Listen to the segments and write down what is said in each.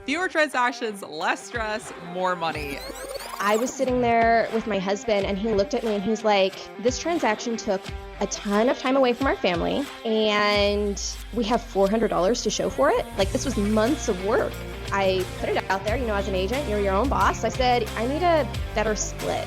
Fewer transactions, less stress, more money. I was sitting there with my husband and he looked at me and he's like, this transaction took a ton of time away from our family and we have $400 to show for it. Like, this was months of work. I put it out there, as an agent, you're your own boss. I said, I need a better split.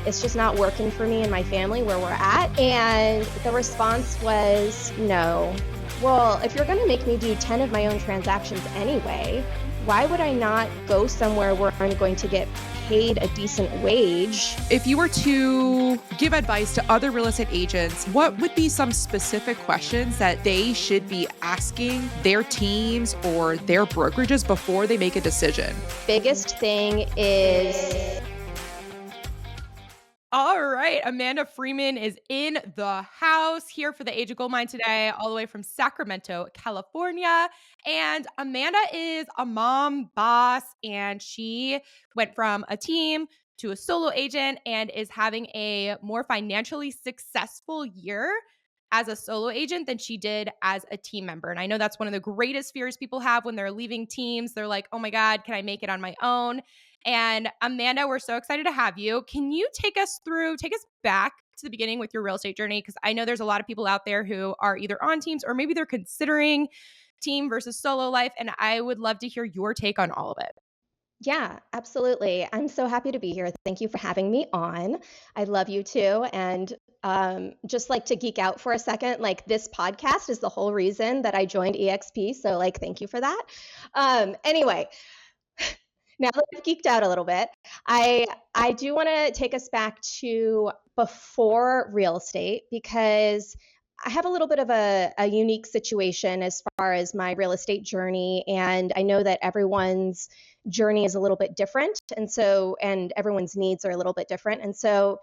It's just not working for me and my family where we're at. And the response was no. Well, if you're going to make me do 10 of my own transactions anyway, why would I not go somewhere where I'm going to get paid a decent wage? If you were to give advice to other real estate agents, what would be some specific questions that they should be asking their teams or their brokerages before they make a decision? Biggest thing is... All right, Amanda Freeman is in the house here for the Agent Goldmine today, all the way from Sacramento, California. And Amanda is a mom, boss, and she went from a team to a solo agent and is having a more financially successful year as a solo agent than she did as a team member. And I know that's one of the greatest fears people have when they're leaving teams. They're like, oh my God, can I make it on my own? And Amanda, we're so excited to have you. Can you take us back to the beginning with your real estate journey? Because I know there's a lot of people out there who are either on teams or maybe they're considering team versus solo life. And I would love to hear your take on all of it. Yeah, absolutely. I'm so happy to be here. Thank you for having me on. I love you too. And just like to geek out for a second, like this podcast is the whole reason that I joined EXP. So like, thank you for that. Anyway, now that I've geeked out a little bit, I do want to take us back to before real estate because I have a little bit of a unique situation as far as my real estate journey. And I know that everyone's journey is a little bit different. And everyone's needs are a little bit different. And so,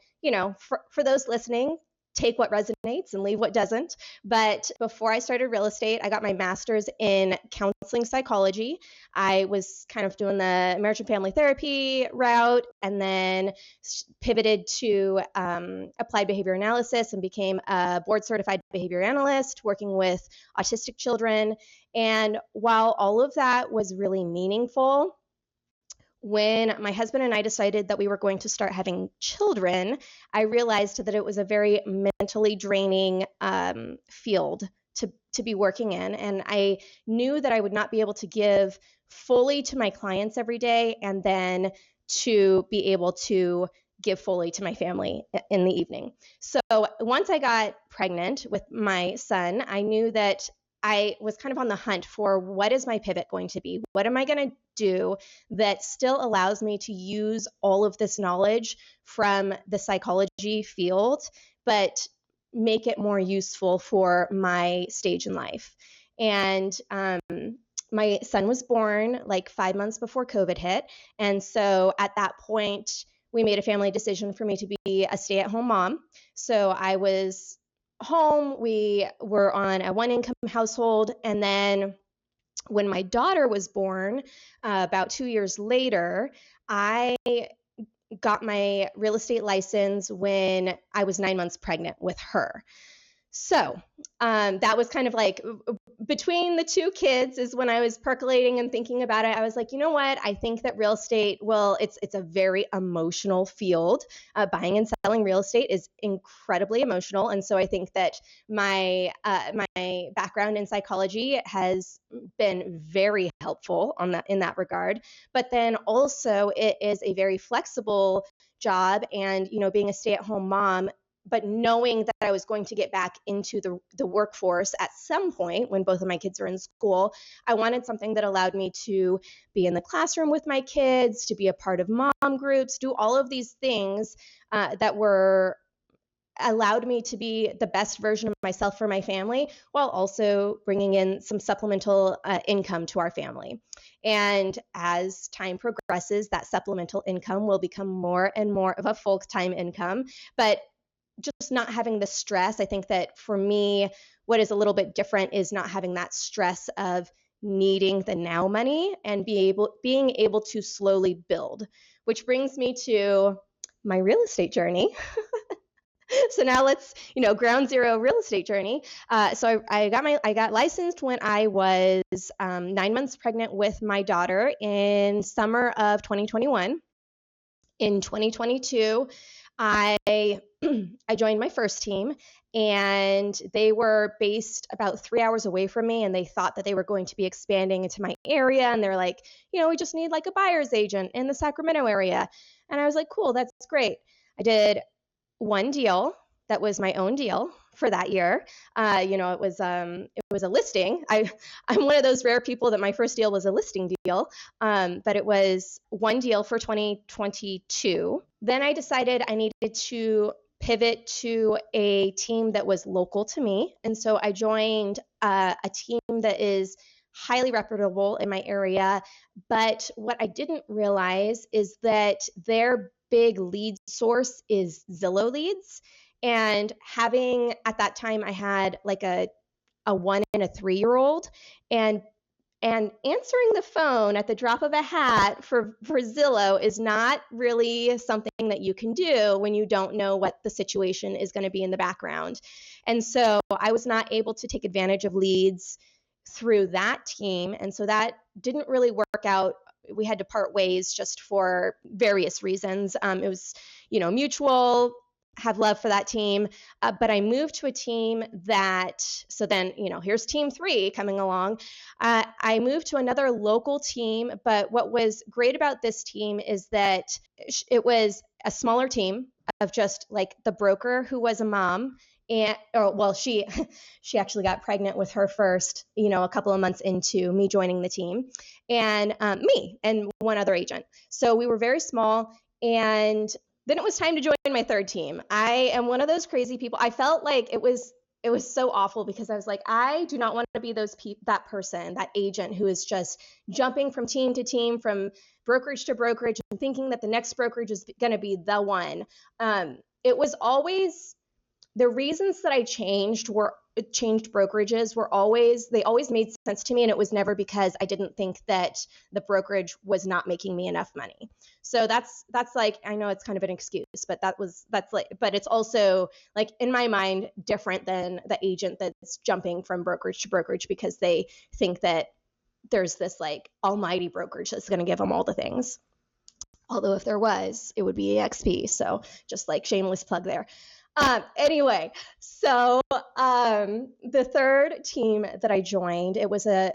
for those listening, take what resonates and leave what doesn't. But before I started real estate, I got my master's in counseling psychology. I was kind of doing the marriage and family therapy route and then pivoted to applied behavior analysis and became a board certified behavior analyst working with autistic children. And while all of that was really meaningful, when my husband and I decided that we were going to start having children, I realized that it was a very mentally draining field to be working in. And I knew that I would not be able to give fully to my clients every day and then to be able to give fully to my family in the evening. So once I got pregnant with my son, I knew that I was kind of on the hunt for what is my pivot going to be? What am I going to do that still allows me to use all of this knowledge from the psychology field, but make it more useful for my stage in life? And my son was born like 5 months before COVID hit. And so at that point, we made a family decision for me to be a stay-at-home mom. So I was home. We were on a one-income household. And then when my daughter was born, about 2 years later, I got my real estate license when I was 9 months pregnant with her. So that was kind of like between the two kids is when I was percolating and thinking about it. I was like, you know what? I think that real estate, well, it's a very emotional field. Buying and selling real estate is incredibly emotional. And so I think that my background in psychology has been very helpful in that regard. But then also it is a very flexible job. And, being a stay-at-home mom, but knowing that I was going to get back into the workforce at some point when both of my kids are in school, I wanted something that allowed me to be in the classroom with my kids, to be a part of mom groups, do all of these things that were allowed me to be the best version of myself for my family, while also bringing in some supplemental income to our family. And as time progresses, that supplemental income will become more and more of a full-time income. But just not having the stress. I think that for me, what is a little bit different is not having that stress of needing the now money and being able to slowly build, which brings me to my real estate journey. So now let's, ground zero real estate journey. So I got licensed when I was 9 months pregnant with my daughter in summer of 2021. In 2022, I I joined my first team, and they were based about 3 hours away from me, and they thought that they were going to be expanding into my area, and they're like, we just need like a buyer's agent in the Sacramento area. And I was like, cool, that's great. I did one deal that was my own deal for that year. It was a listing. I'm one of those rare people that my first deal was a listing deal, but it was one deal for 2022. Then I decided I needed to pivot to a team that was local to me, and so I joined a team that is highly reputable in my area. But what I didn't realize is that their big lead source is Zillow leads. And having, at that time, I had like a 1 and a 3-year-old, and answering the phone at the drop of a hat for Zillow is not really something that you can do when you don't know what the situation is going to be in the background. And so I was not able to take advantage of leads through that team. And so that didn't really work out. We had to part ways just for various reasons. It was, mutual, have love for that team. But I moved to a team so then, here's team 3 coming along. I moved to another local team. But what was great about this team is that it was a smaller team of just like the broker who was a mom. She actually got pregnant with her first, a couple of months into me joining the team, and me and one other agent. So we were very small, and then it was time to join my third team. I am one of those crazy people. I felt like it was so awful because I was like, I do not want to be that person, that agent who is just jumping from team to team, from brokerage to brokerage, and thinking that the next brokerage is going to be the one. It was always the reasons that I changed brokerages they always made sense to me. And it was never because I didn't think that the brokerage was not making me enough money. So that's like, I know it's kind of an excuse, but but it's also like in my mind different than the agent that's jumping from brokerage to brokerage because they think that there's this like almighty brokerage that's going to give them all the things. Although if there was, it would be EXP. So just like shameless plug there. Anyway, so the third team that I joined, it was a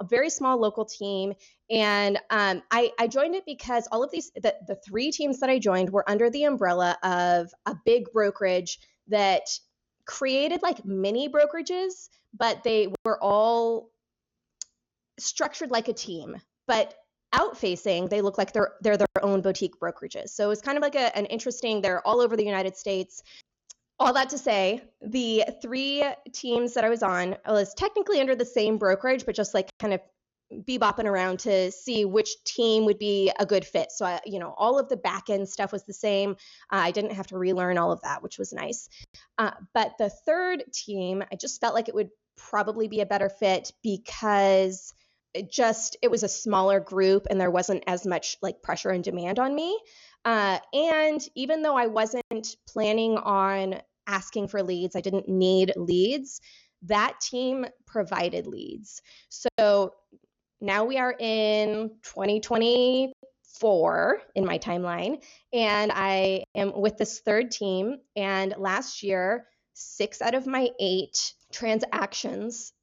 very small local team. And I joined it because all of the 3 teams that I joined were under the umbrella of a big brokerage that created like mini brokerages, but they were all structured like a team. But out-facing, they look like they're their own boutique brokerages. So it's kind of like an interesting, they're all over the United States. All that to say, the 3 teams that I was on was technically under the same brokerage, but just like kind of bebopping around to see which team would be a good fit. So, all of the back end stuff was the same. I didn't have to relearn all of that, which was nice. But the third team, I just felt like it would probably be a better fit because it was a smaller group and there wasn't as much like pressure and demand on me. And even though I wasn't planning on asking for leads, I didn't need leads, that team provided leads. So now we are in 2024 in my timeline, and I am with this third team. And last year, 6 out of my 8 transactions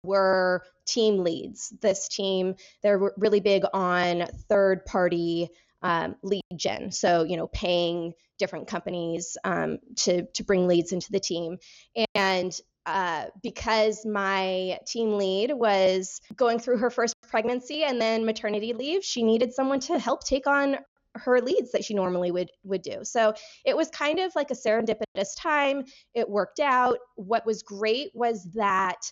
were team leads. This team, they're really big on third party lead gen. So, paying different companies to bring leads into the team. And because my team lead was going through her first pregnancy and then maternity leave, she needed someone to help take on her leads that she normally would do. So it was kind of like a serendipitous time. It worked out. What was great was that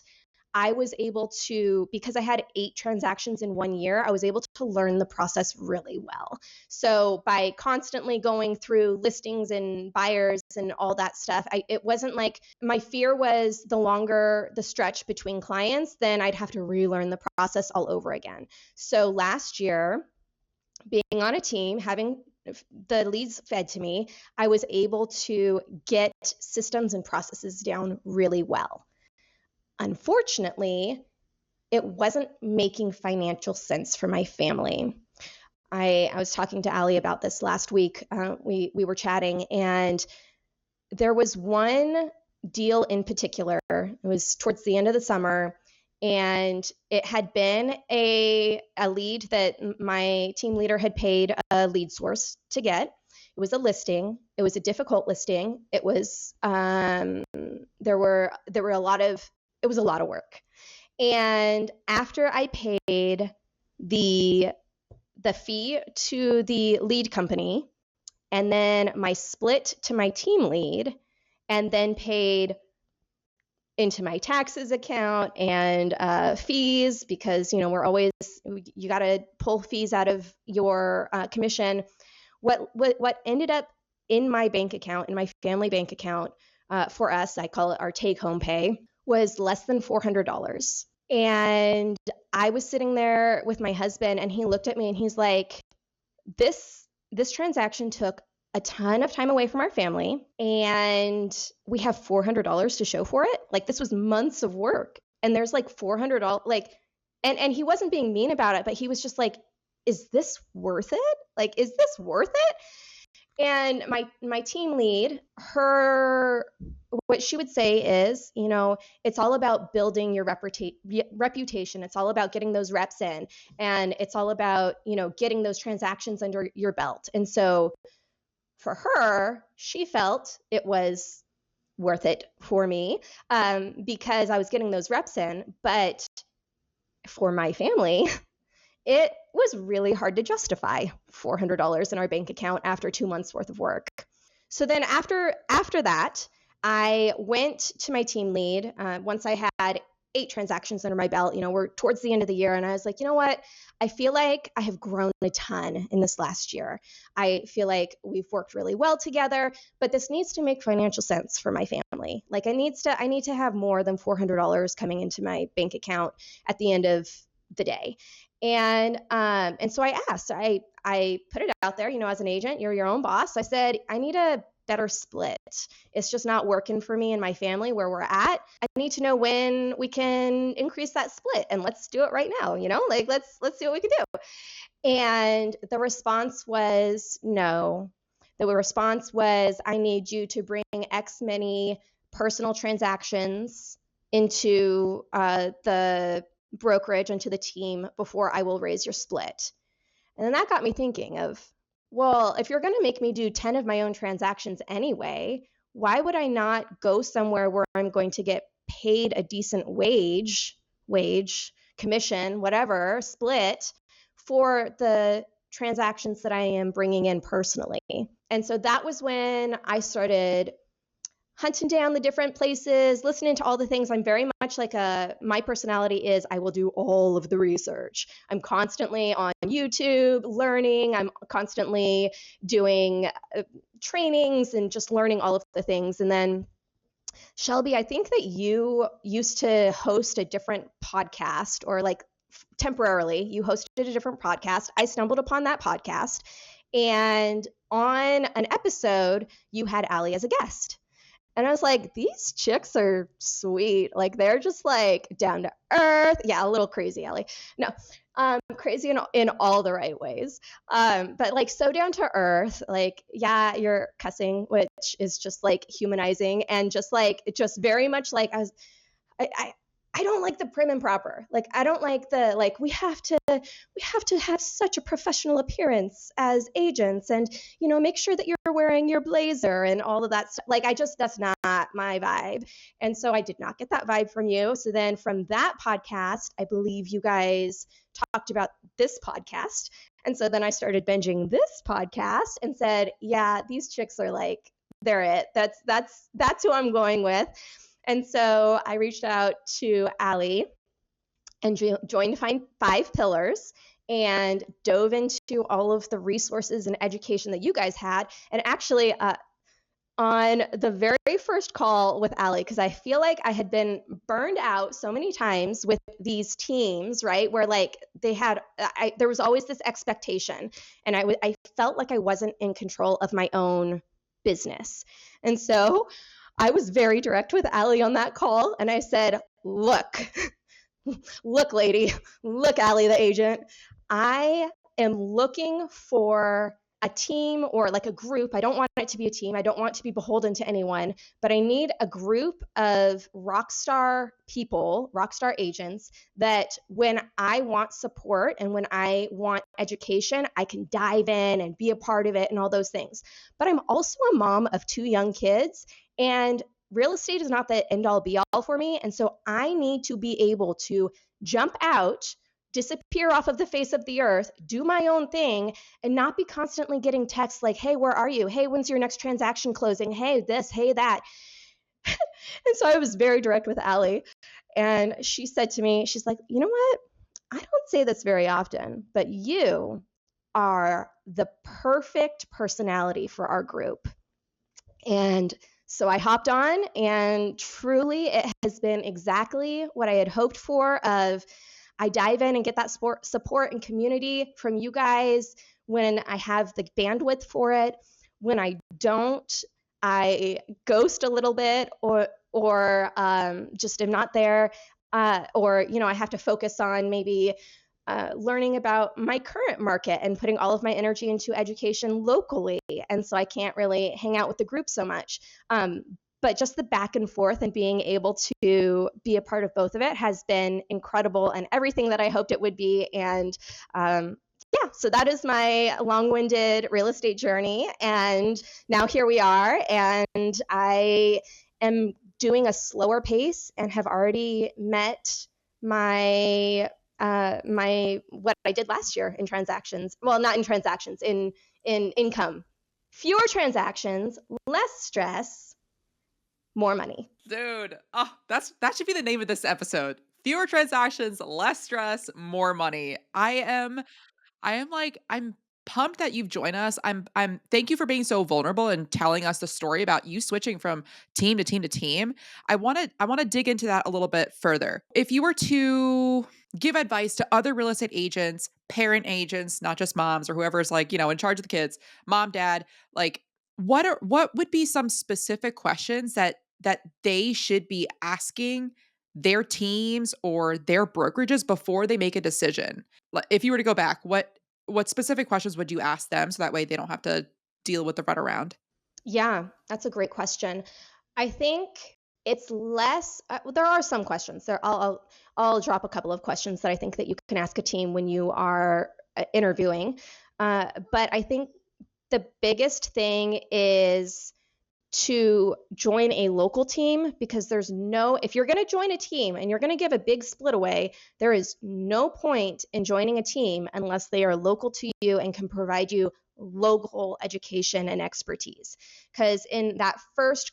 I was able to, because I had 8 transactions in 1 year, I was able to learn the process really well. So by constantly going through listings and buyers and all that stuff, it wasn't like, my fear was the longer the stretch between clients, then I'd have to relearn the process all over again. So last year, being on a team, having the leads fed to me, I was able to get systems and processes down really well. Unfortunately, it wasn't making financial sense for my family. I was talking to Ali about this last week. We were chatting, and there was one deal in particular. It was towards the end of the summer, and it had been a lead that my team leader had paid a lead source to get. It was a listing. It was a difficult listing. It was there were a lot of it was a lot of work. And after I paid the fee to the lead company, and then my split to my team lead, and then paid into my taxes account and fees, because we're always, you got to pull fees out of your commission. What ended up in my bank account, in my family bank account, for us, I call it our take home pay, was less than $400. And I was sitting there with my husband, and he looked at me and he's like, this transaction took a ton of time away from our family, and we have $400 to show for it. Like, this was months of work, and there's like $400, like, and he wasn't being mean about it, but he was just like, is this worth it? Like, is this worth it? And my team lead, what she would say is, it's all about building your reputation. It's all about getting those reps in, and it's all about, getting those transactions under your belt. And so for her, she felt it was worth it for me, because I was getting those reps in. But for my family, it was really hard to justify $400 in our bank account after 2 months worth of work. So then after that, I went to my team lead once I had 8 transactions under my belt. We're towards the end of the year, and I was like, you know what? I feel like I have grown a ton in this last year. I feel like we've worked really well together, but this needs to make financial sense for my family. Like, I need to have more than $400 coming into my bank account at the end of the day. And so I asked, I put it out there, as an agent, you're your own boss. I said, I need a better split. It's just not working for me and my family where we're at. I need to know when we can increase that split, and let's do it right now. Like, let's see what we can do. And the response was no. The response was, I need you to bring X many personal transactions into the brokerage, into the team, before I will raise your split. And then that got me thinking of, well, if you're going to make me do 10 of my own transactions anyway, why would I not go somewhere where I'm going to get paid a decent wage, commission, whatever, split for the transactions that I am bringing in personally? And so that was when I started hunting down the different places, listening to all the things. I'm very much like my personality is, I will do all of the research. I'm constantly on YouTube learning. I'm constantly doing trainings and just learning all of the things. And then Shelby, I think that you used to host a different podcast, or like temporarily you hosted a different podcast. I stumbled upon that podcast, and on an episode, you had Ali as a guest. And I was like, these chicks are sweet. Like, they're just like down to earth. Yeah, a little crazy, Ali. No, crazy in all the right ways. But like so down to earth. Like, yeah, you're cussing, which is just like humanizing, and just very much like I don't like the prim and proper. Like, I don't like the, like, we have to have such a professional appearance as agents, and, make sure that you're wearing your blazer and all of that stuff. Like, that's not my vibe. And so I did not get that vibe from you. So then from that podcast, I believe you guys talked about this podcast. And so then I started binging this podcast and said, yeah, these chicks are like, they're it. That's who I'm going with. And so I reached out to Ali and joined Five Pillars, and dove into all of the resources and education that you guys had. And actually, on the very first call with Ali, because I feel like I had been burned out so many times with these teams, right? Where like there was always this expectation, and I felt like I wasn't in control of my own business. And so I was very direct with Ali on that call, and I said, look, look, lady, look, Ali, the agent, I am looking for a team or like a group. I don't want it to be a team. I don't want to be beholden to anyone, but I need a group of rock star people, rock star agents that when I want support and when I want education, I can dive in and be a part of it and all those things. But I'm also a mom of 2 young kids, and real estate is not the end all be all for me. And so I need to be able to jump out, disappear off of the face of the earth, do my own thing, and not be constantly getting texts like, hey, where are you? Hey, when's your next transaction closing? Hey, this, hey, that. And so I was very direct with Ali. And she said to me, she's like, you know what? I don't say this very often, but you are the perfect personality for our group. And so I hopped on, and truly it has been exactly what I had hoped for. I dive in and get that support and community from you guys when I have the bandwidth for it. When I don't, I ghost a little bit or just am not there. Or, I have to focus on maybe learning about my current market and putting all of my energy into education locally. And so I can't really hang out with the group so much. But just the back and forth and being able to be a part of both of it has been incredible and everything that I hoped it would be. And yeah, so that is my long-winded real estate journey. And now here we are, and I am doing a slower pace and have already met my what I did last year in transactions. Well, not in transactions, in income. Fewer transactions, less stress, more money. Dude, that should be the name of this episode. Fewer transactions, less stress, more money. I'm pumped that you've joined us. I'm thank you for being so vulnerable and telling us the story about you switching from team to team to team. I want to dig into that a little bit further. If you were to give advice to other real estate agents, parent agents, not just moms or whoever's like, in charge of the kids, mom, dad, like what would be some specific questions that they should be asking their teams or their brokerages before they make a decision? If you were to go back, what specific questions would you ask them so that way they don't have to deal with the runaround? Yeah, that's a great question. I think it's less. There are some questions. I'll drop a couple of questions that I think that you can ask a team when you are interviewing. But I think the biggest thing is to join a local team, because if you're going to join a team and you're going to give a big split away, there is no point in joining a team unless they are local to you and can provide you local education and expertise. Because in that first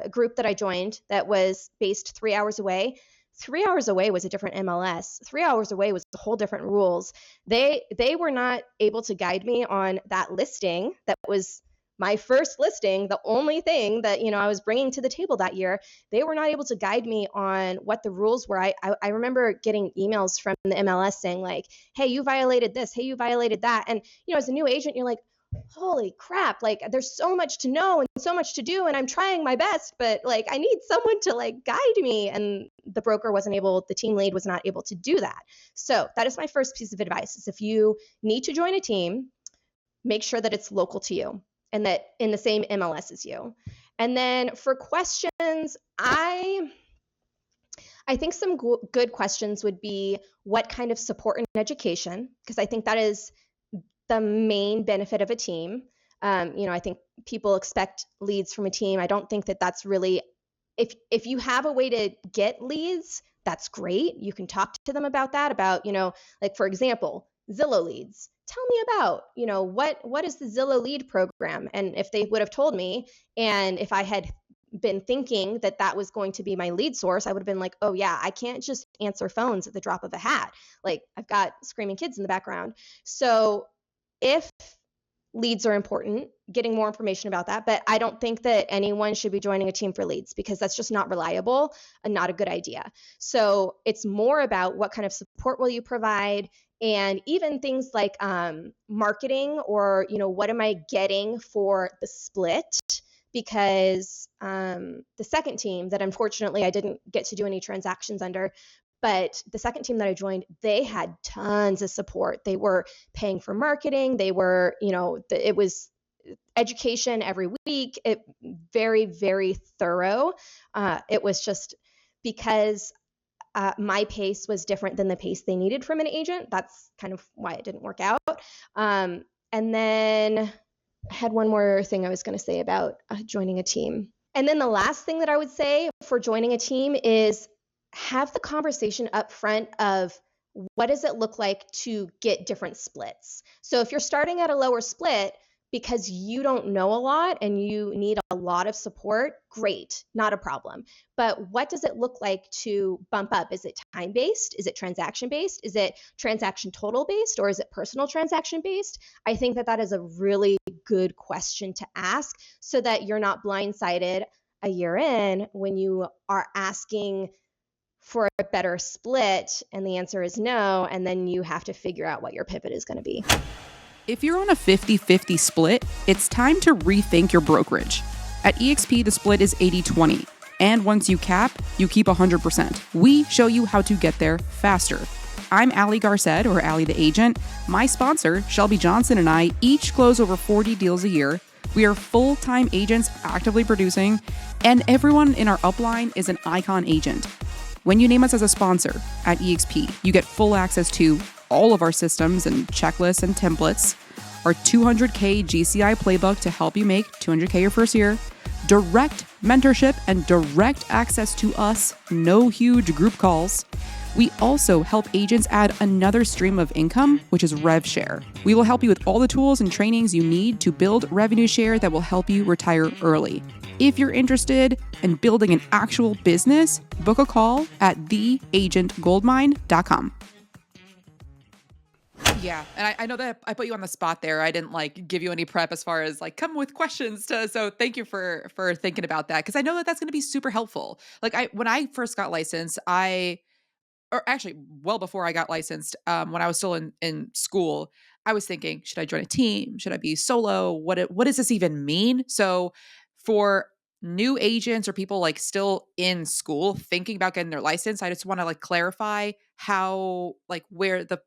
group that I joined that was based 3 hours away, 3 hours away was a different MLS. 3 hours away was a whole different rules. They were not able to guide me on that listing that was my first listing, the only thing that I was bringing to the table that year. They were not able to guide me on what the rules were. I remember getting emails from the MLS saying like, hey, you violated this, hey, you violated that. And as a new agent, you're like, holy crap, like there's so much to know and so much to do, and I'm trying my best, but like I need someone to like guide me. And the team lead was not able to do that. So that is my first piece of advice, is if you need to join a team, make sure that it's local to you and that in the same MLS as you. And then for questions, I think some good questions would be what kind of support and education, because I think that is the main benefit of a team. I think people expect leads from a team. I don't think that that's really, if you have a way to get leads, that's great. You can talk to them about that, like for example, Zillow leads. Tell me about, what is the Zillow lead program? And if they would have told me, and if I had been thinking that that was going to be my lead source, I would have been like, oh yeah, I can't just answer phones at the drop of a hat. Like I've got screaming kids in the background. So if leads are important, getting more information about that. But I don't think that anyone should be joining a team for leads because that's just not reliable and not a good idea. So it's more about what kind of support will you provide, and even things like marketing, or what am I getting for the split? Because the second team that unfortunately I didn't get to do any transactions under, but the second team that I joined, they had tons of support. They were paying for marketing. They were, it was education every week. It very, very thorough. It was just because my pace was different than the pace they needed from an agent. That's kind of why it didn't work out. And then I had one more thing I was going to say about joining a team. And then the last thing that I would say for joining a team is have the conversation up front of what does it look like to get different splits. So if you're starting at a lower split because you don't know a lot and you need a lot of support, great, not a problem. But what does it look like to bump up? Is it time-based? Is it transaction-based? Is it transaction total-based? Or is it personal transaction-based? I think that is a really good question to ask so that you're not blindsided a year in when you are asking for a better split and the answer is no, and then you have to figure out what your pivot is going to be. If you're on a 50-50 split, it's time to rethink your brokerage. At eXp, the split is 80-20, and once you cap, you keep 100%. We show you how to get there faster. I'm Ali Garced, or Ali the Agent. My sponsor, Shelby Johnson, and I each close over 40 deals a year. We are full-time agents actively producing, and everyone in our upline is an icon agent. When you name us as a sponsor at eXp, you get full access to all of our systems and checklists and templates, our 200K GCI playbook to help you make 200K your first year, direct mentorship and direct access to us, no huge group calls. We also help agents add another stream of income, which is rev share. We will help you with all the tools and trainings you need to build revenue share that will help you retire early. If you're interested in building an actual business, book a call at theagentgoldmine.com. Yeah, and I know that I put you on the spot there. I didn't give you any prep as far as come with questions so thank you for thinking about that, because I know that that's going to be super helpful. When I first got licensed, or actually well before I got licensed, when I was still in school, I was thinking, should I join a team? Should I be solo? What does this even mean? So for new agents or people still in school thinking about getting their license, I just want to clarify how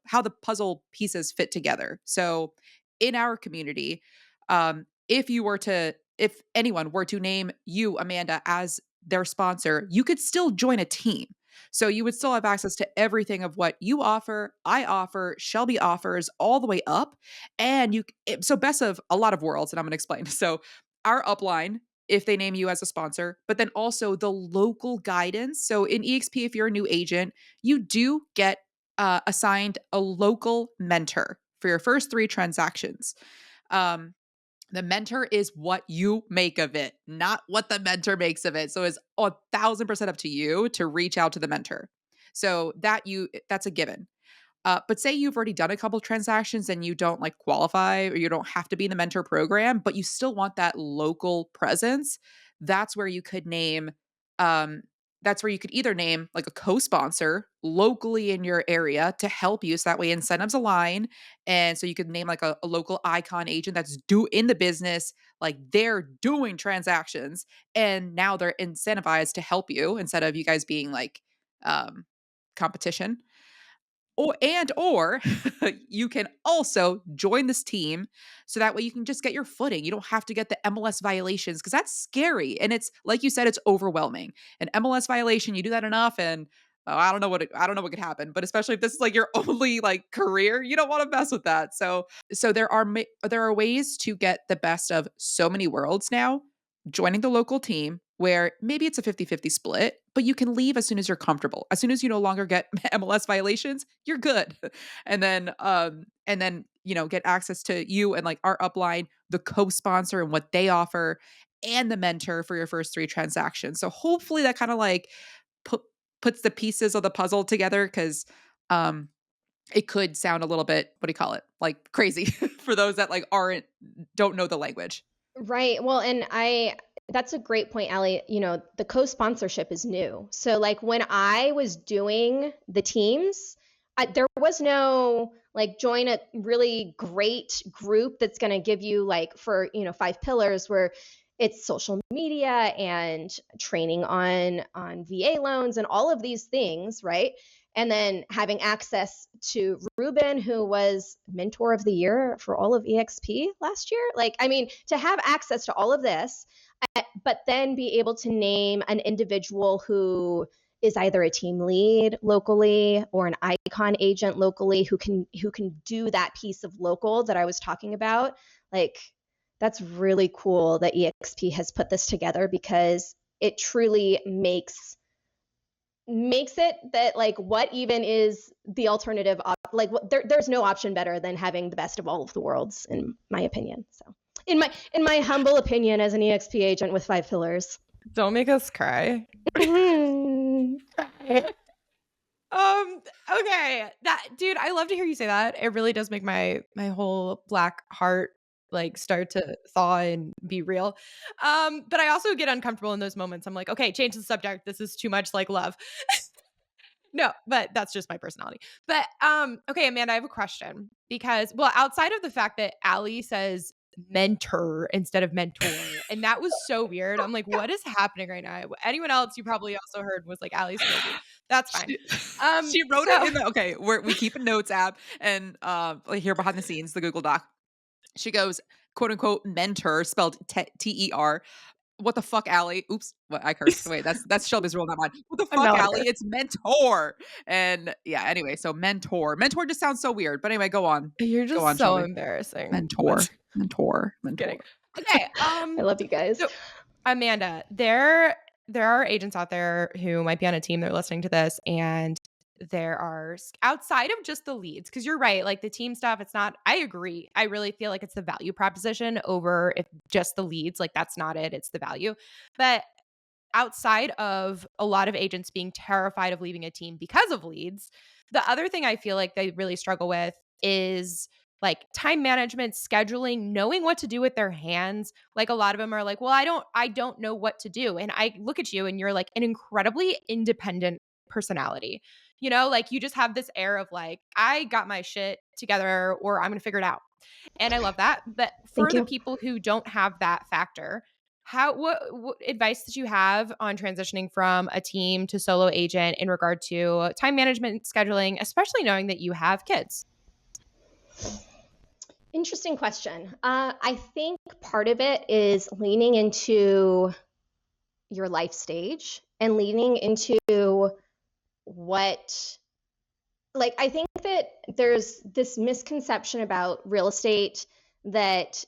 how the puzzle pieces fit together. So in our community, if anyone were to name you, Amanda, as their sponsor, you could still join a team. So you would still have access to everything of what you offer, I offer, Shelby offers, all the way up. And so best of a lot of worlds, and I'm going to explain. So our upline, if they name you as a sponsor, but then also the local guidance. So in eXp, if you're a new agent, you do get assigned a local mentor for your first 3 transactions. The mentor is what you make of it, not what the mentor makes of it. So it's 1,000% up to you to reach out to the mentor. So that's a given. But say you've already done a couple transactions and you don't qualify, or you don't have to be in the mentor program, but you still want that local presence. That's where you could name, that's where you could either name a co-sponsor locally in your area to help you. So that way incentives align. And so you could name a local icon agent that's in the business, they're doing transactions and now they're incentivized to help you instead of you guys being competition. Or you can also join this team so that way you can just get your footing. You don't have to get the MLS violations, because that's scary. And it's like you said, it's overwhelming. An MLS violation, you do that enough and I don't know what could happen, but especially if this is your only career, you don't want to mess with that. So there are ways to get the best of so many worlds now. Joining the local team where maybe it's a 50-50 split, but you can leave as soon as you're comfortable. As soon as you no longer get MLS violations, you're good. And then, get access to you and our upline, the co-sponsor and what they offer, and the mentor for your first 3 transactions. So hopefully that kind of puts the pieces of the puzzle together, because it could sound a little bit, what do you call it? Like crazy for those that like don't know the language. Right. Well, and that's a great point, Ali. The co-sponsorship is new. So like when I was doing the teams, there was no like join a really great group that's going to give you like for, 5 pillars where it's social media and training on VA loans and all of these things, right? And then having access to Ruben, who was mentor of the year for all of EXP last year. Like, I mean, to have access to all of this, but then be able to name an individual who is either a team lead locally or an icon agent locally who can do that piece of local that I was talking about. Like, that's really cool that EXP has put this together because it truly makes it that like what even is the alternative like there's no option better than having the best of all of the worlds in my opinion. So in my humble opinion as an EXP agent with 5 pillars. Don't make us cry. Okay. That dude, I love to hear you say that. It really does make my whole black heart like start to thaw and be real. But I also get uncomfortable in those moments. I'm like, okay, change the subject. This is too much like love. No, but that's just my personality. But okay, Amanda, I have a question because well, outside of the fact that Ali says mentor instead of mentor, and that was so weird. I'm like, what is happening right now? Anyone else you probably also heard was like Ali Shelby. That's fine. She wrote it in the okay. We keep a notes app and here behind the scenes, the Google Doc. She goes, quote unquote, mentor spelled TER. What the fuck, Ali? Oops, what I cursed. Wait, that's Shelby's rule, not mine. What the fuck, Ali? It's mentor. And yeah, anyway, so mentor. Mentor just sounds so weird. But anyway, go on. You're just go on, so Shelby. embarrassing. Mentor. Okay. I love you guys. So, Amanda, there are agents out there who might be on a team. They're listening to this, and there are outside of just the leads, because you're right, like the team stuff, it's not, I agree. I really feel like it's the value proposition over if just the leads, like that's not it, it's the value. But outside of a lot of agents being terrified of leaving a team because of leads, the other thing I feel like they really struggle with is like time management, scheduling, knowing what to do with their hands. Like a lot of them are like, well, I don't know what to do. And I look at you and you're like an incredibly independent personality. Like you just have this air of like, I got my shit together or I'm going to figure it out. And I love that. But for the people who don't have that factor, what advice did you have on transitioning from a team to solo agent in regard to time management, scheduling, especially knowing that you have kids? Interesting question. I think part of it is leaning into your life stage and leaning into I think that there's this misconception about real estate that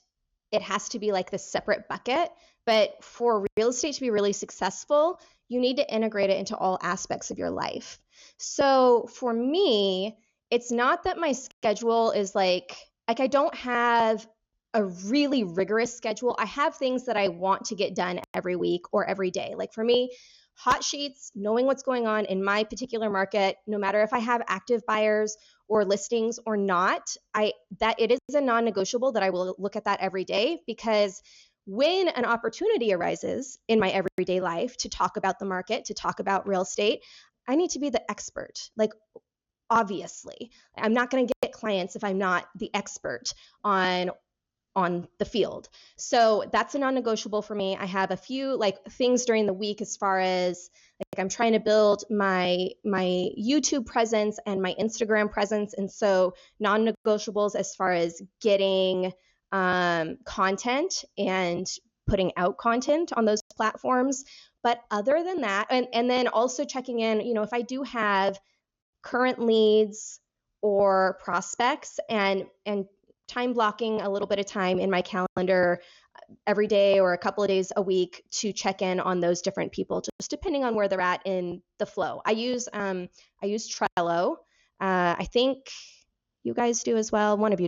it has to be like this separate bucket. But for real estate to be really successful, you need to integrate it into all aspects of your life. So for me, it's not that my schedule is like I don't have a really rigorous schedule. I have things that I want to get done every week or every day. Like for me, hot sheets, knowing what's going on in my particular market, no matter if I have active buyers or listings or not, that it is a non-negotiable that I will look at that every day, because when an opportunity arises in my everyday life to talk about the market, to talk about real estate, I need to be the expert. Like, obviously, I'm not going to get clients if I'm not the expert on the field. So that's a non-negotiable for me. I have a few like things during the week as far as like I'm trying to build my YouTube presence and my Instagram presence. And so non-negotiables as far as getting content and putting out content on those platforms. But other than that, and then also checking in, if I do have current leads or prospects and time blocking a little bit of time in my calendar every day or a couple of days a week to check in on those different people, just depending on where they're at in the flow. I use Trello. I think you guys do as well. One of you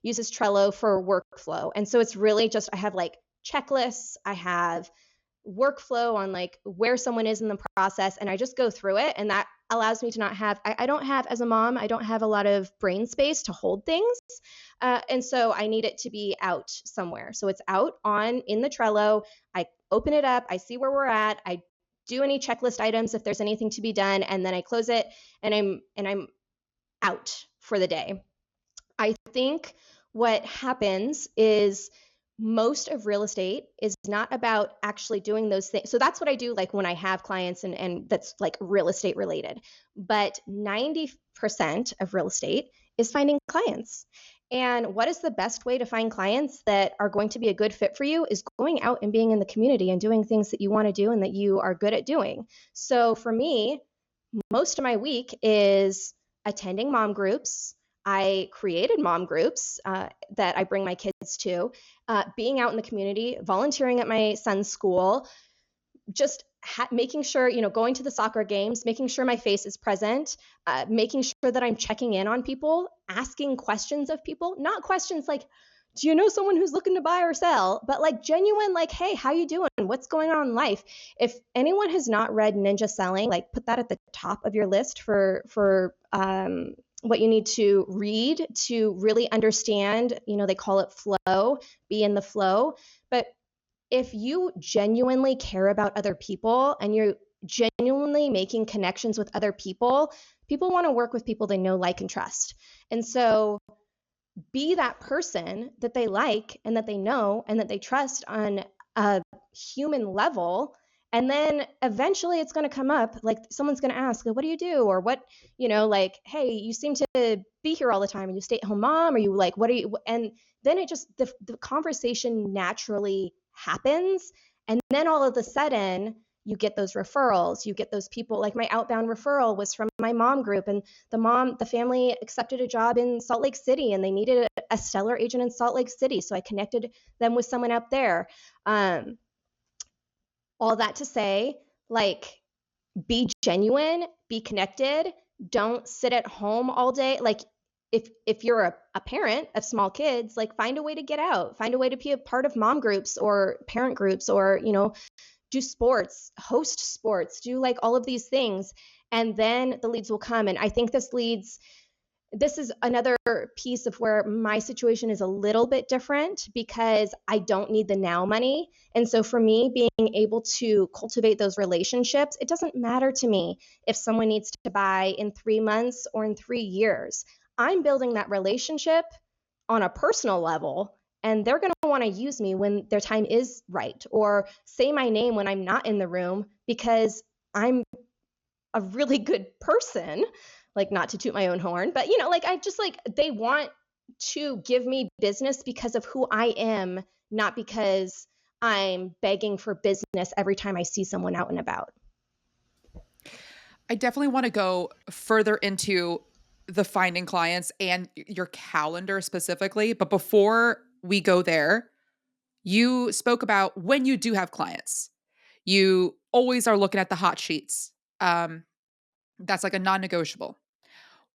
uses Trello for workflow. And so it's really just, I have like checklists. I have workflow on like where someone is in the process, and I just go through it, and that allows me to not have, I don't have, as a mom, I don't have a lot of brain space to hold things. And so I need it to be out somewhere. So it's out in the Trello. I open it up, I see where we're at, I do any checklist items if there's anything to be done, and then I close it and I'm out for the day. I think what happens is most of real estate is not about actually doing those things. So that's what I do, like when I have clients and that's like real estate related. But 90% of real estate is finding clients. And what is the best way to find clients that are going to be a good fit for you is going out and being in the community and doing things that you want to do and that you are good at doing. So for me, most of my week is attending mom groups. I created mom groups that I bring my kids to, being out in the community, volunteering at my son's school, just making sure, going to the soccer games, making sure my face is present, making sure that I'm checking in on people, asking questions of people, not questions like, do you know someone who's looking to buy or sell, but like genuine, like, hey, how you doing? What's going on in life? If anyone has not read Ninja Selling, like put that at the top of your list for what you need to read to really understand, they call it flow, be in the flow. But if you genuinely care about other people and you're genuinely making connections with other people, people want to work with people they know, like, and trust. And so be that person that they like and that they know and that they trust on a human level. And then eventually it's going to come up, like someone's going to ask, what do you do? Or what, like, hey, you seem to be here all the time. Are you a stay-at-home mom? Are you like, what are you? And then it just, the conversation naturally happens. And then all of a sudden you get those referrals, you get those people. Like my outbound referral was from my mom group, and the family accepted a job in Salt Lake City and they needed a stellar agent in Salt Lake City. So I connected them with someone up there. All that to say, like, be genuine, be connected. Don't sit at home all day. Like if you're a parent of small kids, like find a way to get out, find a way to be a part of mom groups or parent groups, or, do sports, host sports, do like all of these things. And then the leads will come. And I think this is another piece of where my situation is a little bit different because I don't need the now money. And so for me, being able to cultivate those relationships, it doesn't matter to me if someone needs to buy in 3 months or in 3 years. I'm building that relationship on a personal level, and they're going to want to use me when their time is right, or say my name when I'm not in the room because I'm a really good person. Like, not to toot my own horn, but I just they want to give me business because of who I am, not because I'm begging for business every time I see someone out and about. I definitely want to go further into the finding clients and your calendar specifically. But before we go there, you spoke about when you do have clients, you always are looking at the hot sheets. That's like a non-negotiable.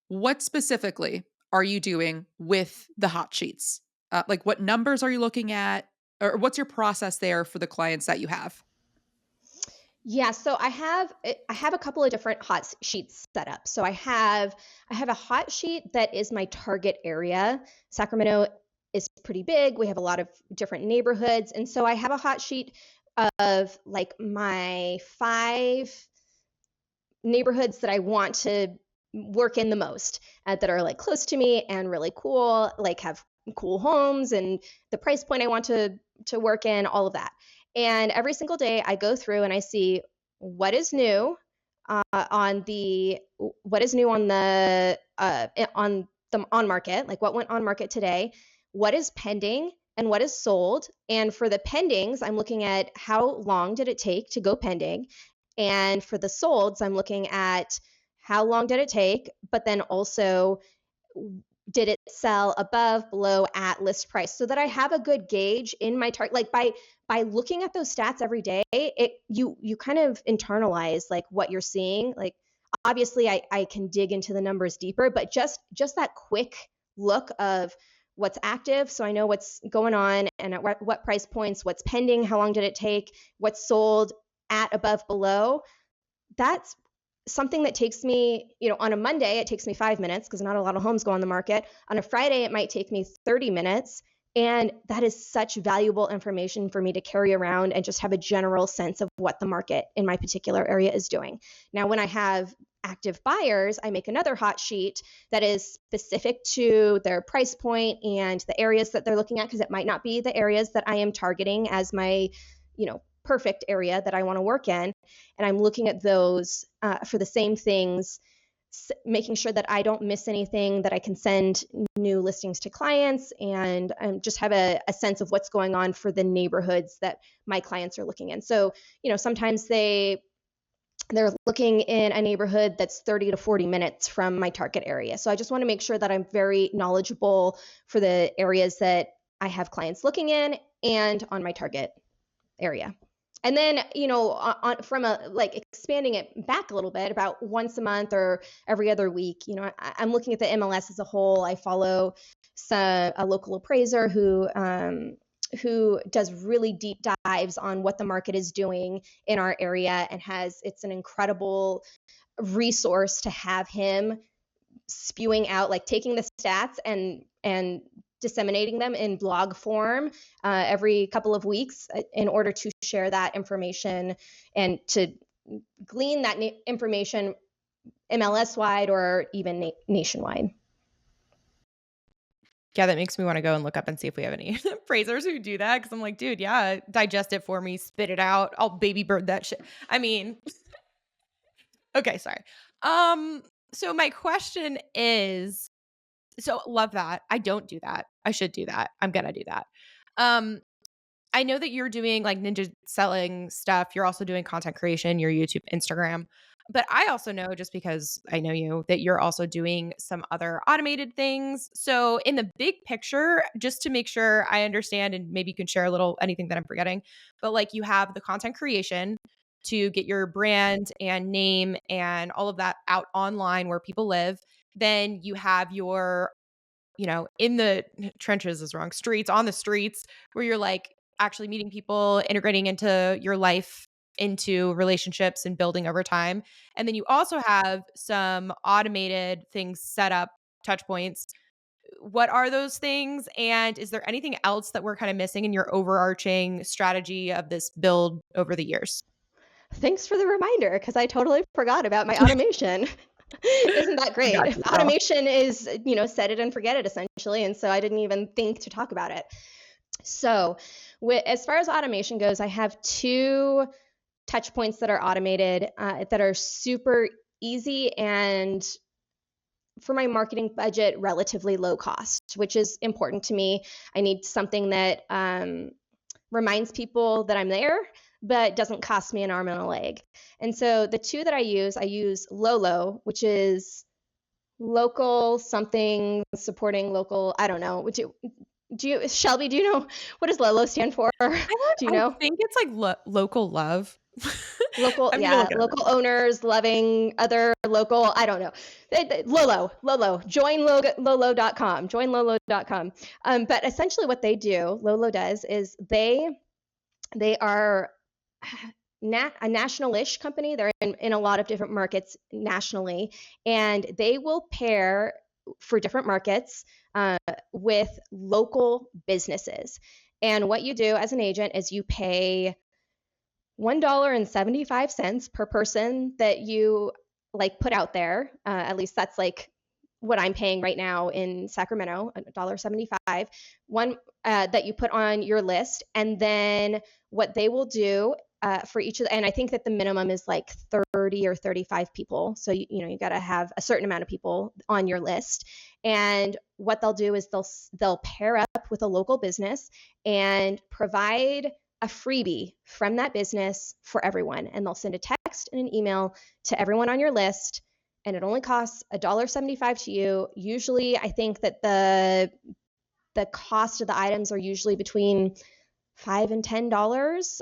What specifically are you doing with the hot sheets? Like what numbers are you looking at, or what's your process there for the clients that you have? Yeah, so I have a couple of different hot sheets set up. So I have a hot sheet that is my target area. Sacramento is pretty big. We have a lot of different neighborhoods, and so I have a hot sheet of like my 5 neighborhoods that I want to work in the most, that are like close to me and really cool, like have cool homes and the price point I want to work in, all of that. And every single day I go through and I see what is new on the on market, like what went on market today, what is pending and what is sold. And for the pendings, I'm looking at how long did it take to go pending. And for the solds, I'm looking at how long did it take, but then also did it sell above, below, at list price, so that I have a good gauge in my target. Like by looking at those stats every day, you kind of internalize like what you're seeing. Like obviously I can dig into the numbers deeper, but just that quick look of what's active, so I know what's going on and at what price points, what's pending, how long did it take, what's sold at, above, below. That's something that takes me, on a Monday, it takes me 5 minutes because not a lot of homes go on the market. On a Friday, it might take me 30 minutes. And that is such valuable information for me to carry around and just have a general sense of what the market in my particular area is doing. Now, when I have active buyers, I make another hot sheet that is specific to their price point and the areas that they're looking at, because it might not be the areas that I am targeting as my, perfect area that I want to work in. And I'm looking at those for the same things, making sure that I don't miss anything, that I can send new listings to clients, and just have a sense of what's going on for the neighborhoods that my clients are looking in. So, sometimes they're looking in a neighborhood that's 30 to 40 minutes from my target area. So I just want to make sure that I'm very knowledgeable for the areas that I have clients looking in and on my target area. And then, from expanding it back a little bit, about once a month or every other week, I'm looking at the MLS as a whole. I follow a local appraiser who does really deep dives on what the market is doing in our area, and it's an incredible resource to have him spewing out, like taking the stats and disseminating them in blog form every couple of weeks in order to share that information and to glean that information MLS wide or even nationwide. Yeah, that makes me want to go and look up and see if we have any appraisers who do that. Cause I'm like, dude, yeah, digest it for me, spit it out. I'll baby bird that shit. I mean, okay, sorry. So my question is, so love that. I don't do that. I should do that. I'm gonna do that. Um, I know that you're doing like ninja selling stuff. You're also doing content creation, your YouTube, Instagram. But I also know, just because I know you, that you're also doing some other automated things. So in the big picture, just to make sure I understand, and maybe you can share a little anything that I'm forgetting, but like you have the content creation to get your brand and name and all of that out online where people live. Then you have your, in the trenches is wrong, streets, on the streets, where you're like actually meeting people, integrating into your life, into relationships and building over time. And then you also have some automated things set up, touch points. What are those things? And is there anything else that we're kind of missing in your overarching strategy of this build over the years? Thanks for the reminder, because I totally forgot about my automation. Isn't that I great? got you, girl. Automation is, set it and forget it essentially. And so I didn't even think to talk about it. So as far as automation goes, I have 2 touch points that are automated that are super easy and, for my marketing budget, relatively low cost, which is important to me. I need something that reminds people that I'm there, but doesn't cost me an arm and a leg. And so the 2 that I use Lolo, which is local something supporting local. I don't know. Shelby, do you know what does Lolo stand for? Do you I know? think it's like local love. Local, I'm gonna yeah, look it up. local owners loving other local, I don't know. Lolo, join Lolo.com, join Lolo.com. But essentially what Lolo does is they are a national-ish company. They're in a lot of different markets nationally, and they will pair for different markets with local businesses. And what you do as an agent is you pay $1.75 per person that you put out there. At least that's what I'm paying right now in Sacramento, $1.75. One that you put on your list, and then what they will do for each of and I think that the minimum is like 30 or 35 people. So you got to have a certain amount of people on your list. And what they'll do is they'll pair up with a local business and provide a freebie from that business for everyone. And they'll send a text and an email to everyone on your list. And it only costs $1.75 to you. Usually, I think that the cost of the items are usually between $5 and $10,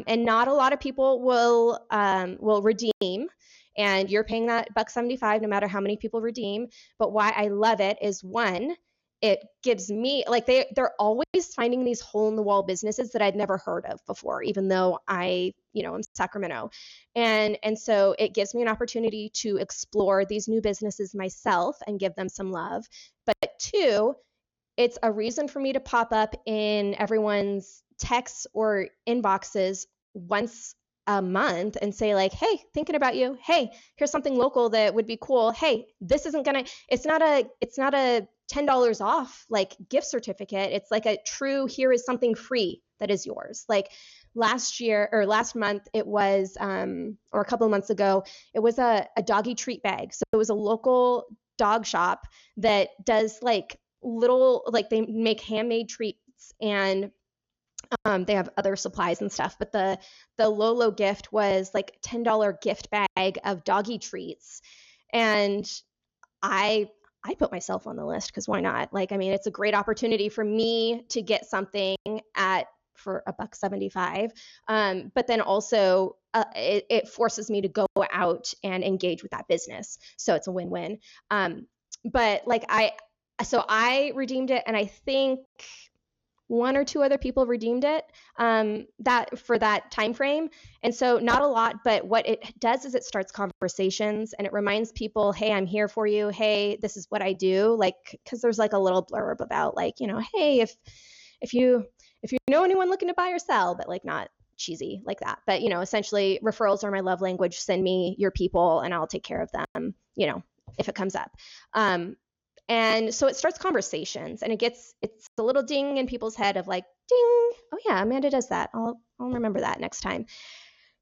and not a lot of people will redeem. And you're paying that $1.75 no matter how many people redeem. But why I love it is, one, it gives me like they're always finding these hole in the wall businesses that I'd never heard of before, even though I'm Sacramento. And so it gives me an opportunity to explore these new businesses myself and give them some love. But two, it's a reason for me to pop up in everyone's texts or inboxes once a month and say like, hey, thinking about you. Hey, here's something local that would be cool. Hey, this isn't gonna, it's not a $10 off like gift certificate. It's like a true, here is something free that is yours. Like last month, it was, or a couple of months ago, it was a doggy treat bag. So it was a local dog shop that does like they make handmade treats, and they have other supplies and stuff, but the Lolo gift was like $10 gift bag of doggy treats. And I put myself on the list because why not? Like, I mean, it's a great opportunity for me to get something for $1.75. But then also it forces me to go out and engage with that business. So it's a win-win. But like I redeemed it, and I think one or two other people redeemed it that for that time frame. And so not a lot, but what it does is it starts conversations, and it reminds people, hey, I'm here for you. Hey, this is what I do. Like, because there's like a little blurb about like, hey, if you know anyone looking to buy or sell, but like not cheesy like that. But essentially referrals are my love language. Send me your people and I'll take care of them, if it comes up. And so it starts conversations, and it's a little ding in people's head of like, ding, oh yeah, Amanda does that. I'll remember that next time.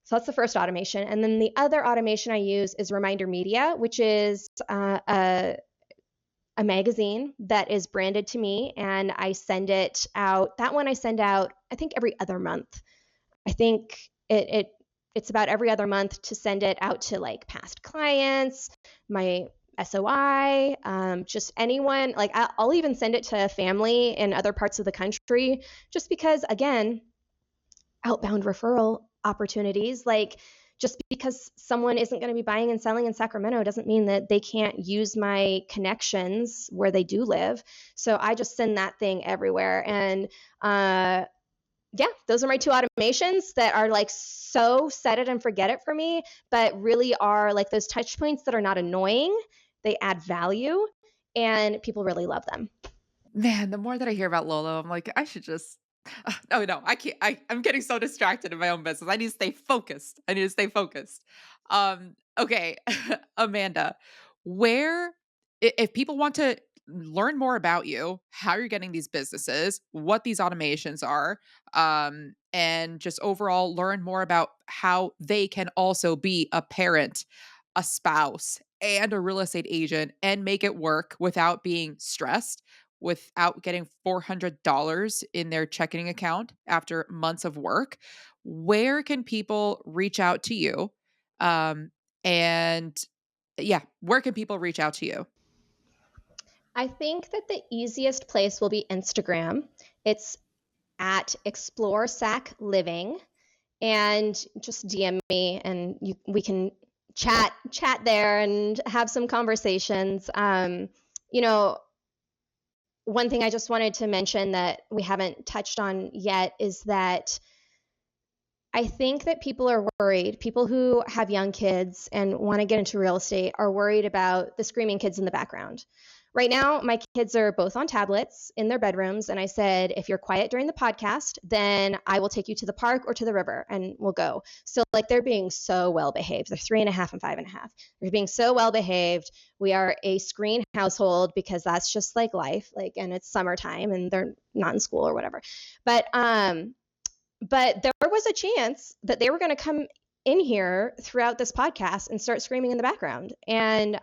So that's the first automation. And then the other automation I use is Reminder Media, which is a magazine that is branded to me, and I send it out. That one I send out, I think every other month. I think it's about every other month to send it out to like past clients, my SOI, just anyone. Like I'll even send it to family in other parts of the country, just because, again, outbound referral opportunities. Like just because someone isn't going to be buying and selling in Sacramento doesn't mean that they can't use my connections where they do live. So I just send that thing everywhere. And yeah, those are my two automations that are like so set it and forget it for me, but really are like those touch points that are not annoying. They add value, and people really love them. Man, the more that I hear about Lolo, I'm like, I should just. Oh no, I can't. I'm getting so distracted in my own business. I need to stay focused. Okay, Amanda, where if people want to learn more about you, how you're getting these businesses, what these automations are, and just overall learn more about how they can also be a parent, a spouse, and a real estate agent and make it work without being stressed, without getting $400 in their checking account after months of work, where can people reach out to you? And yeah, where can people reach out to you? I think that the easiest place will be Instagram. It's at Explore Sac Living, and just DM me, and we can chat there and have some conversations. One thing I just wanted to mention that we haven't touched on yet is that I think that people are worried. People who have young kids and want to get into real estate are worried about the screaming kids in the background. Right now, my kids are both on tablets in their bedrooms, and I said, if you're quiet during the podcast, then I will take you to the park or to the river, and we'll go. So, like, they're being so well behaved. They're 3.5 and 5.5. They're being so well behaved. We are a screen household because that's just like life. Like, and it's summertime, and they're not in school or whatever. But there was a chance that they were going to come in here throughout this podcast and start screaming in the background, and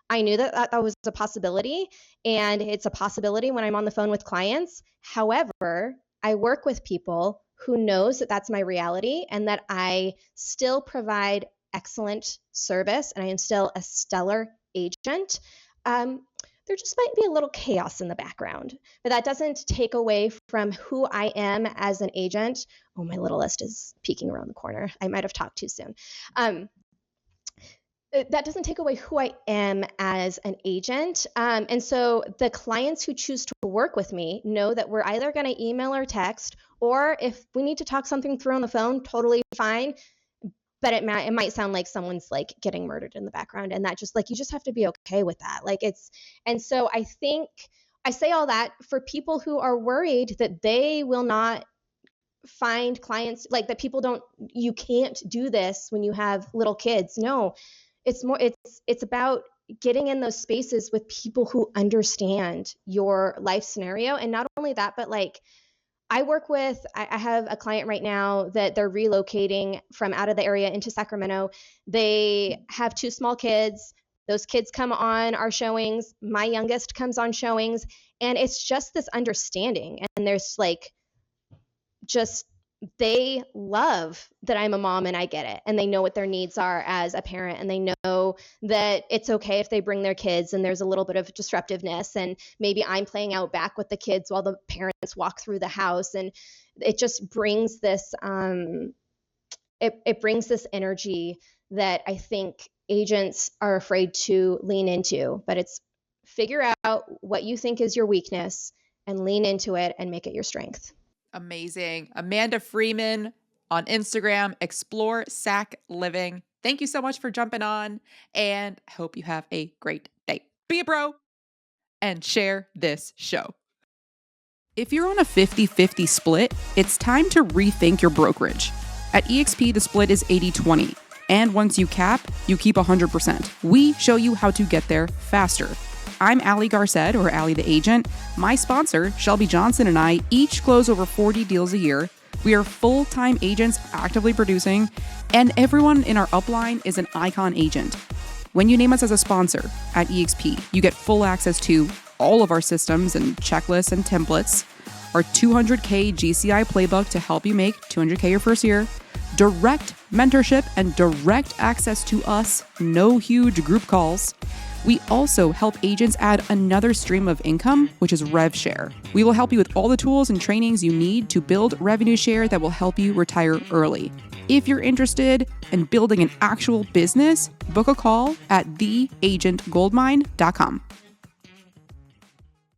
I knew that was a possibility, and it's a possibility when I'm on the phone with clients. However, I work with people who knows that that's my reality and that I still provide excellent service and I am still a stellar agent. There just might be a little chaos in the background, but that doesn't take away from who I am as an agent. Oh, my little list is peeking around the corner. I might have talked too soon. that doesn't take away who I am as an agent. And so the clients who choose to work with me know that we're either going to email or text, or if we need to talk something through on the phone, totally fine. But it might sound like someone's like getting murdered in the background, and that just like, you just have to be okay with that. Like and so I think I say all that for people who are worried that they will not find clients, like that you can't do this when you have little kids. No, it's about getting in those spaces with people who understand your life scenario. And not only that, but like, I have a client right now that they're relocating from out of the area into Sacramento. They have 2 small kids. Those kids come on our showings. My youngest comes on showings. And it's just this understanding. And there's like, they love that I'm a mom and I get it. And they know what their needs are as a parent. And they know that it's okay if they bring their kids and there's a little bit of disruptiveness. And maybe I'm playing out back with the kids while the parents walk through the house. And it just brings this, it brings this energy that I think agents are afraid to lean into. But it's figure out what you think is your weakness and lean into it and make it your strength. Amazing. Amanda Freeman on Instagram, Explore Sac Living. Thank you so much for jumping on, and I hope you have a great day. Be a bro and share this show. If you're on a 50-50 split, it's time to rethink your brokerage. At eXp, the split is 80-20, and once you cap, you keep 100%. We show you how to get there faster. I'm Ali Garced, or Ali the Agent. My sponsor, Shelby Johnson, and I each close over 40 deals a year. We are full-time agents actively producing, and everyone in our upline is an icon agent. When you name us as a sponsor at eXp, you get full access to all of our systems and checklists and templates, our 200K GCI playbook to help you make 200K your first year, direct mentorship and direct access to us, no huge group calls. We also help agents add another stream of income, which is rev share. We will help you with all the tools and trainings you need to build revenue share that will help you retire early. If you're interested in building an actual business, book a call at theagentgoldmine.com.